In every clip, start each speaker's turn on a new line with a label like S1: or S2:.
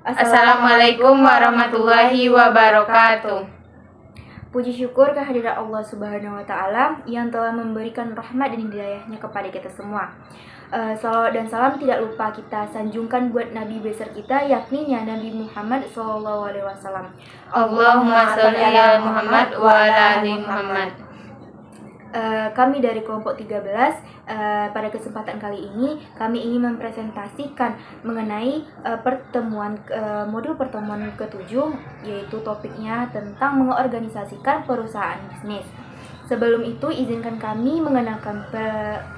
S1: Assalamualaikum warahmatullahi wabarakatuh.
S2: Puji syukur kehadirat Allah Subhanahu wa Ta'ala yang telah memberikan rahmat dan hidayahnya kepada kita semua. Salawat dan salam tidak lupa kita sanjungkan buat Nabi besar kita, yakni Nabi Muhammad SAW.
S1: Allahumma sholli ala Muhammad wa ala ali Muhammad.
S2: Kami dari kelompok 13 pada kesempatan kali ini kami ingin mempresentasikan mengenai modul pertemuan ke-7, yaitu topiknya tentang mengorganisasikan perusahaan bisnis. Sebelum itu izinkan kami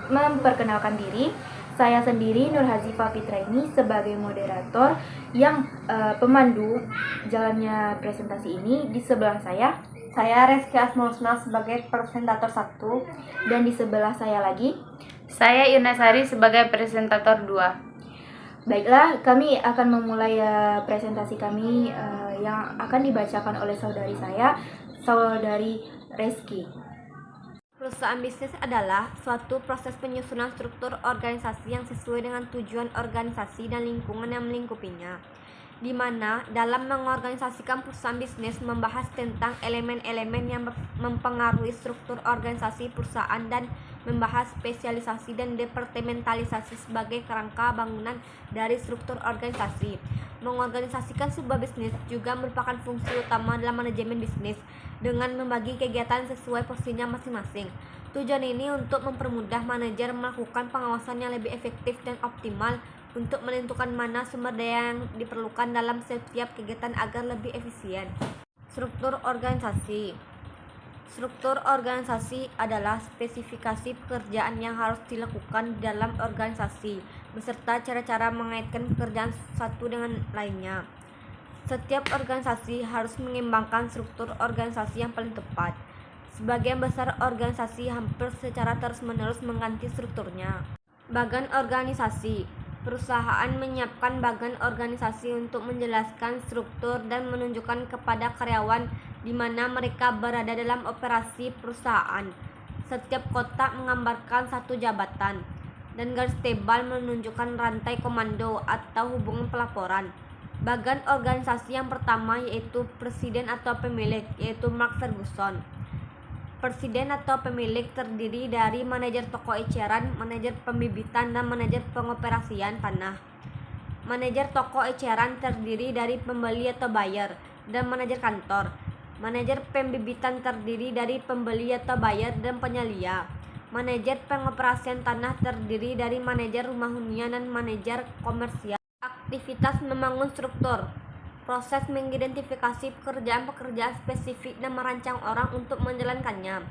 S2: memperkenalkan diri. Saya sendiri Nur Hazifah Fitraini sebagai moderator yang pemandu jalannya presentasi ini. Di sebelah saya Reski Asmausna sebagai presentator 1, dan di sebelah saya lagi
S1: saya Yunasari sebagai presentator 2.
S2: Baiklah, kami akan memulai presentasi kami yang akan dibacakan oleh saudari Reski.
S3: Perusahaan bisnis adalah suatu proses penyusunan struktur organisasi yang sesuai dengan tujuan organisasi dan lingkungan yang melingkupinya, di mana dalam mengorganisasikan perusahaan bisnis membahas tentang elemen-elemen yang mempengaruhi struktur organisasi perusahaan dan membahas spesialisasi dan departementalisasi sebagai kerangka bangunan dari struktur organisasi. Mengorganisasikan sebuah bisnis juga merupakan fungsi utama dalam manajemen bisnis dengan membagi kegiatan sesuai porsinya masing-masing. Tujuan ini untuk mempermudah manajer melakukan pengawasan yang lebih efektif dan optimal untuk menentukan mana sumber daya yang diperlukan dalam setiap kegiatan agar lebih efisien. Struktur organisasi. Struktur organisasi adalah spesifikasi pekerjaan yang harus dilakukan dalam organisasi, beserta cara-cara mengaitkan pekerjaan satu dengan lainnya. Setiap organisasi harus mengembangkan struktur organisasi yang paling tepat. Sebagian besar organisasi hampir secara terus-menerus mengganti strukturnya. Bagan organisasi. Perusahaan menyiapkan bagan organisasi untuk menjelaskan struktur dan menunjukkan kepada karyawan di mana mereka berada dalam operasi perusahaan. Setiap kotak menggambarkan satu jabatan, dan garis tebal menunjukkan rantai komando atau hubungan pelaporan. Bagan organisasi yang pertama yaitu presiden atau pemilik, yaitu Mark Ferguson. Presiden atau pemilik terdiri dari manajer toko eceran, manajer pembibitan, dan manajer pengoperasian tanah. Manajer toko eceran terdiri dari pembeli atau buyer, dan manajer kantor. Manajer pembibitan terdiri dari pembeli atau buyer dan penyelia. Manajer pengoperasian tanah terdiri dari manajer rumah hunian dan manajer komersial. Aktivitas membangun struktur. Proses mengidentifikasi pekerjaan-pekerjaan spesifik dan merancang orang untuk menjalankannya.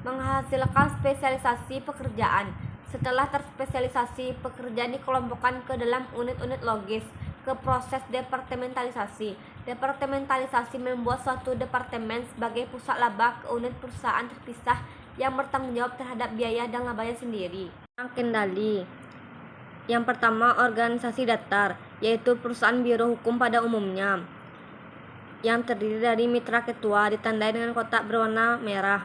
S3: Menghasilkan spesialisasi pekerjaan. Setelah terspesialisasi, pekerjaan dikelompokkan ke dalam unit-unit logis, ke proses departementalisasi. Departementalisasi membuat suatu departemen sebagai pusat laba ke unit perusahaan terpisah yang bertanggung jawab terhadap biaya dan labanya sendiri. Kendali. Yang pertama, organisasi datar, yaitu perusahaan biro hukum pada umumnya, yang terdiri dari mitra ketua ditandai dengan kotak berwarna merah.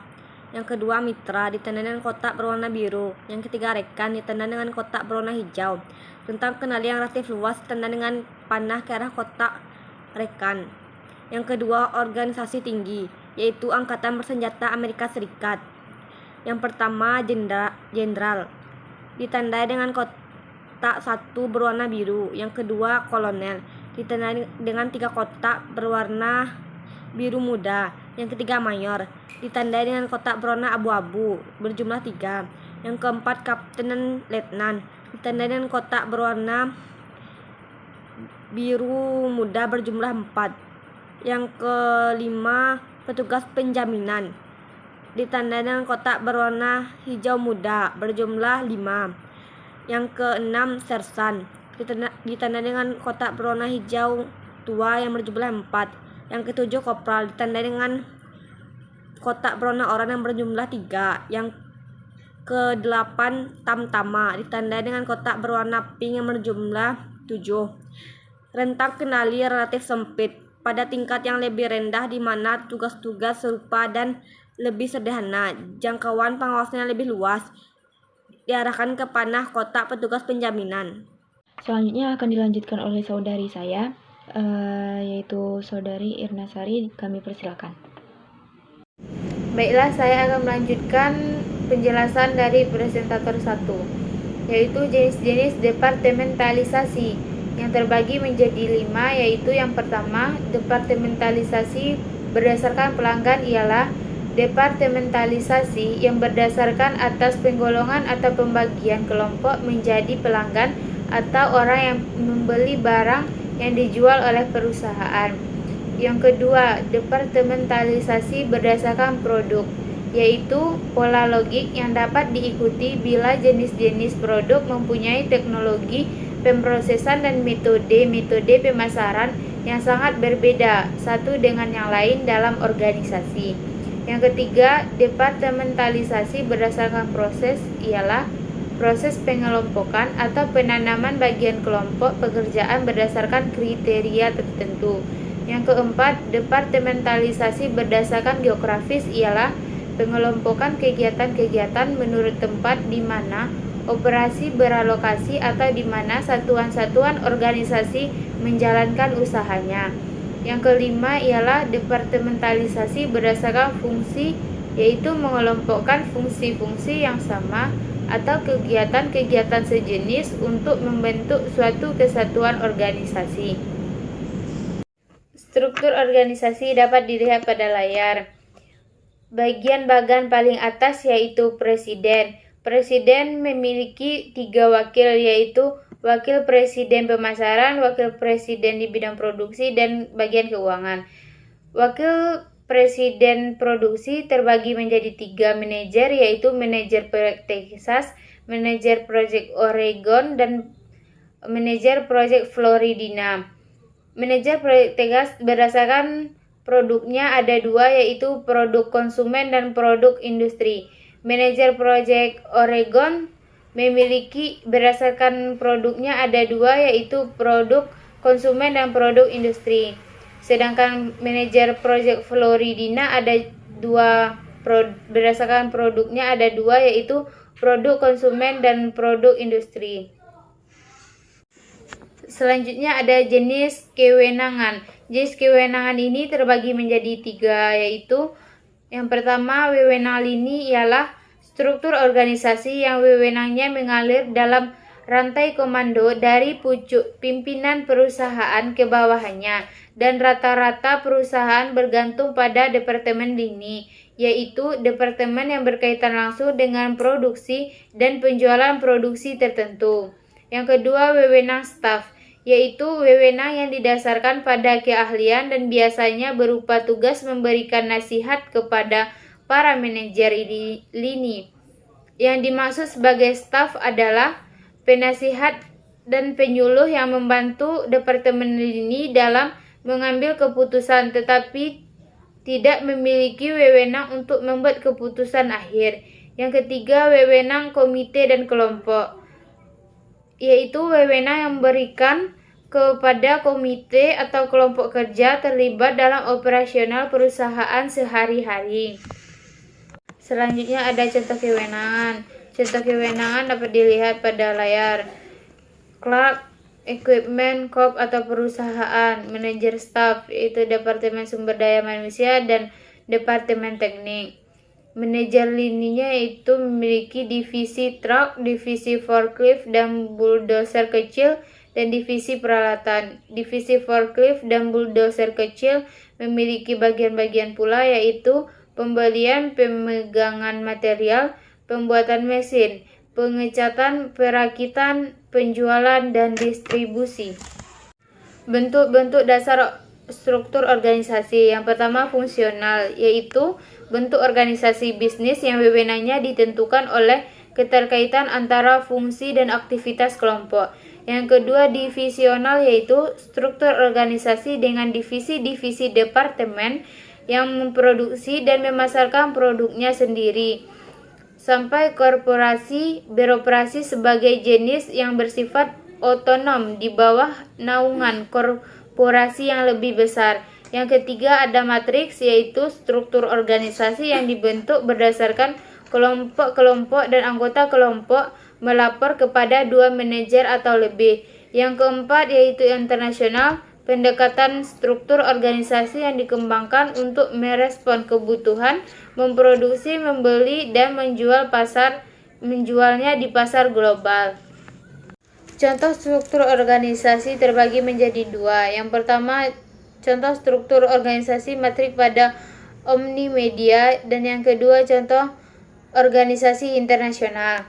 S3: Yang kedua, mitra ditandai dengan kotak berwarna biru. Yang ketiga, rekan ditandai dengan kotak berwarna hijau. Rentang kendali yang relatif luas ditandai dengan panah ke arah kotak rekan. Yang kedua, organisasi tinggi, yaitu Angkatan Bersenjata Amerika Serikat. Yang pertama, jenderal ditandai dengan kotak 1 berwarna biru. Yang kedua, kolonel ditandai dengan 3 kotak berwarna biru muda. Yang ketiga, mayor ditandai dengan kotak berwarna abu-abu berjumlah 3. Yang keempat, kapten dan letnan ditandai dengan kotak berwarna biru muda berjumlah 4. Yang kelima, petugas penjaminan ditandai dengan kotak berwarna hijau muda berjumlah 5. Yang keenam, sersan ditandai dengan kotak berwarna hijau tua yang berjumlah 4. Yang ketujuh, kopral ditandai dengan kotak berwarna oranye yang berjumlah 3. Yang ke-8, tamtama ditandai dengan kotak berwarna pink yang berjumlah 7. Rentang kendali relatif sempit pada tingkat yang lebih rendah di mana tugas-tugas serupa dan lebih sederhana. Jangkauan pengawasannya lebih luas, diarahkan ke panah kotak petugas penjaminan.
S2: Selanjutnya akan dilanjutkan oleh saudari saya, yaitu Saudari Irnasari. Kami persilakan.
S1: Baiklah, saya akan melanjutkan penjelasan dari presentator 1, yaitu jenis-jenis departementalisasi yang terbagi menjadi 5, yaitu yang pertama, departementalisasi berdasarkan pelanggan ialah departementalisasi yang berdasarkan atas penggolongan atau pembagian kelompok menjadi pelanggan atau orang yang membeli barang yang dijual oleh perusahaan. Yang kedua, departementalisasi berdasarkan produk, yaitu pola logik yang dapat diikuti bila jenis-jenis produk mempunyai teknologi pemrosesan dan metode pemasaran yang sangat berbeda satu dengan yang lain dalam organisasi. Yang ketiga, departementalisasi berdasarkan proses ialah proses pengelompokan atau penanaman bagian kelompok pekerjaan berdasarkan kriteria tertentu. Yang keempat, departementalisasi berdasarkan geografis ialah pengelompokan kegiatan-kegiatan menurut tempat di mana operasi beralokasi atau di mana satuan-satuan organisasi menjalankan usahanya. Yang kelima ialah departementalisasi berdasarkan fungsi, yaitu mengelompokkan fungsi-fungsi yang sama atau kegiatan-kegiatan sejenis untuk membentuk suatu kesatuan organisasi. Struktur organisasi dapat dilihat pada layar. Bagian paling atas yaitu presiden. Presiden memiliki 3 wakil, yaitu wakil presiden pemasaran, wakil presiden di bidang produksi, dan bagian keuangan. Wakil presiden produksi terbagi menjadi 3 manajer, yaitu manajer proyek Texas, manajer proyek Oregon, dan manajer proyek Florida. Manajer proyek Texas berdasarkan produknya ada 2, yaitu produk konsumen dan produk industri. Manajer proyek Oregon memiliki berdasarkan produknya ada 2, yaitu produk konsumen dan produk industri. Sedangkan manajer proyek Florida ada 2, berdasarkan produknya ada 2, yaitu produk konsumen dan produk industri. Selanjutnya ada jenis kewenangan. Jenis kewenangan ini terbagi menjadi 3, yaitu yang pertama, wewenang lini ialah struktur organisasi yang wewenangnya mengalir dalam rantai komando dari pucuk pimpinan perusahaan ke bawahannya, dan rata-rata perusahaan bergantung pada departemen lini, yaitu departemen yang berkaitan langsung dengan produksi dan penjualan produksi tertentu. Yang kedua, wewenang staf, yaitu wewenang yang didasarkan pada keahlian dan biasanya berupa tugas memberikan nasihat kepada para manajer lini. Yang dimaksud sebagai staf adalah penasihat dan penyuluh yang membantu departemen lini dalam mengambil keputusan tetapi tidak memiliki wewenang untuk membuat keputusan akhir. Yang ketiga, wewenang komite dan kelompok, yaitu wewenang yang memberikan kepada komite atau kelompok kerja terlibat dalam operasional perusahaan sehari-hari. Selanjutnya ada contoh kewenangan. Contoh kewenangan dapat dilihat pada layar. Clerk, equipment, corp atau perusahaan, manajer staff, yaitu departemen sumber daya manusia dan departemen teknik. Manajer lininya itu memiliki divisi truk, divisi forklift dan bulldozer kecil, dan divisi peralatan. Divisi forklift dan bulldozer kecil memiliki bagian-bagian pula, yaitu pembelian, pemegangan material, pembuatan mesin, pengecatan, perakitan, penjualan, dan distribusi. Bentuk-bentuk dasar struktur organisasi. Yang pertama, fungsional, yaitu bentuk organisasi bisnis yang wewenangnya ditentukan oleh keterkaitan antara fungsi dan aktivitas kelompok. Yang kedua, divisional, yaitu struktur organisasi dengan divisi-divisi departemen yang memproduksi dan memasarkan produknya sendiri. Sampai korporasi beroperasi sebagai jenis yang bersifat otonom di bawah naungan korporasi yang lebih besar. Yang ketiga, ada matriks, yaitu struktur organisasi yang dibentuk berdasarkan kelompok-kelompok dan anggota kelompok melapor kepada 2 manajer atau lebih. Yang keempat yaitu internasional, pendekatan struktur organisasi yang dikembangkan untuk merespon kebutuhan memproduksi, membeli, dan menjualnya di pasar global. Contoh struktur organisasi terbagi menjadi dua. Yang pertama, contoh struktur organisasi matrik pada omnimedia, dan yang kedua contoh organisasi internasional.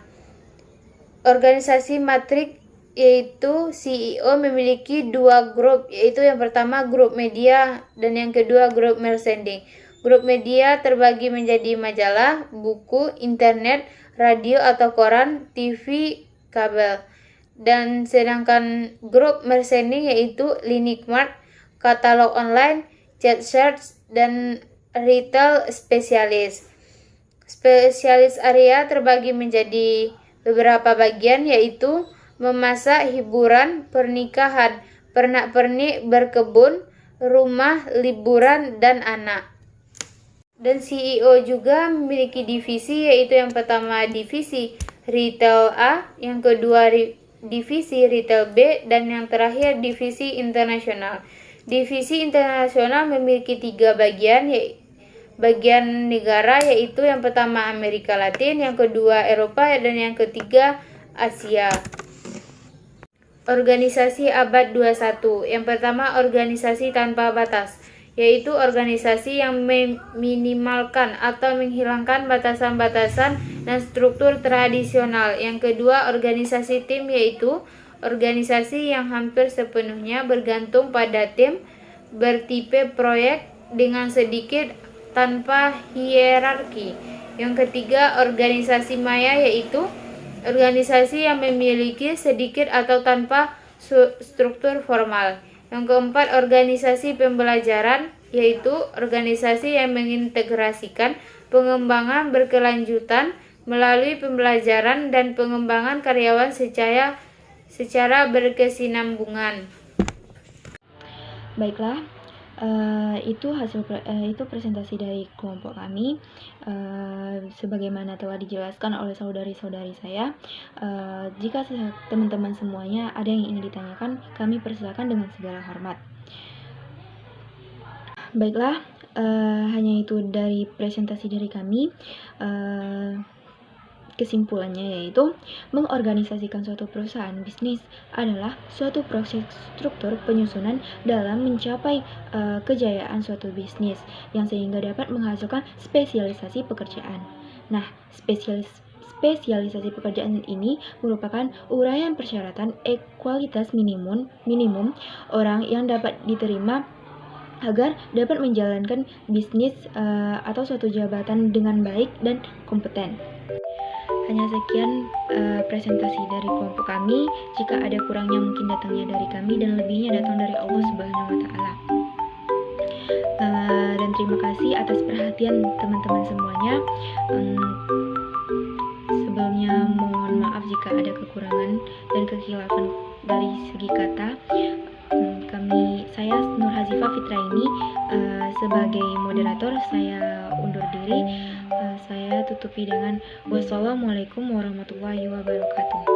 S1: Organisasi matrik yaitu CEO memiliki dua grup, yaitu yang pertama grup media dan yang kedua grup merchandising. Grup media terbagi menjadi majalah, buku, internet, radio atau koran, TV, kabel. Dan sedangkan grup merchandising yaitu Linic Mart, katalog online, chat search, dan retail spesialis. Spesialis area terbagi menjadi beberapa bagian, yaitu memasak, hiburan, pernikahan, pernak-pernik, berkebun, rumah, liburan, dan anak. Dan CEO juga memiliki divisi, yaitu yang pertama divisi retail A, yang kedua divisi retail B, dan yang terakhir divisi internasional. Divisi internasional memiliki 3 bagian, bagian negara, yaitu yang pertama Amerika Latin, yang kedua Eropa, dan yang ketiga Asia. Organisasi abad 21. Yang pertama, organisasi tanpa batas, yaitu organisasi yang meminimalkan atau menghilangkan batasan-batasan dan struktur tradisional. Yang kedua, organisasi tim, yaitu organisasi yang hampir sepenuhnya bergantung pada tim, bertipe proyek dengan sedikit tanpa hierarki. Yang ketiga, organisasi maya, yaitu organisasi yang memiliki sedikit atau tanpa struktur formal. Yang keempat, organisasi pembelajaran, yaitu organisasi yang mengintegrasikan pengembangan berkelanjutan melalui pembelajaran dan pengembangan karyawan secara berkesinambungan.
S2: Baiklah, itu presentasi dari kelompok kami. Sebagaimana telah dijelaskan oleh saudari-saudari saya, jika teman-teman semuanya ada yang ingin ditanyakan, kami persilakan dengan segala hormat. Baiklah, hanya itu dari presentasi dari kami. Kesimpulannya yaitu, mengorganisasikan suatu perusahaan bisnis adalah suatu proses struktur penyusunan dalam mencapai kejayaan suatu bisnis yang sehingga dapat menghasilkan spesialisasi pekerjaan. Nah, spesialisasi pekerjaan ini merupakan uraian persyaratan kualitas minimum orang yang dapat diterima agar dapat menjalankan bisnis atau suatu jabatan dengan baik dan kompeten. Hanya sekian presentasi dari kelompok kami. Jika ada kurangnya mungkin datangnya dari kami dan lebihnya datang dari Allah Subhanahu wa Ta'ala. Dan terima kasih atas perhatian teman-teman semuanya. Sebelumnya mohon maaf jika ada kekurangan dan kekhilafan dari segi kata. Saya Nur Hazifah Fitraini sebagai moderator, saya undur diri. Saya tutupi dengan wassalamualaikum warahmatullahi wabarakatuh.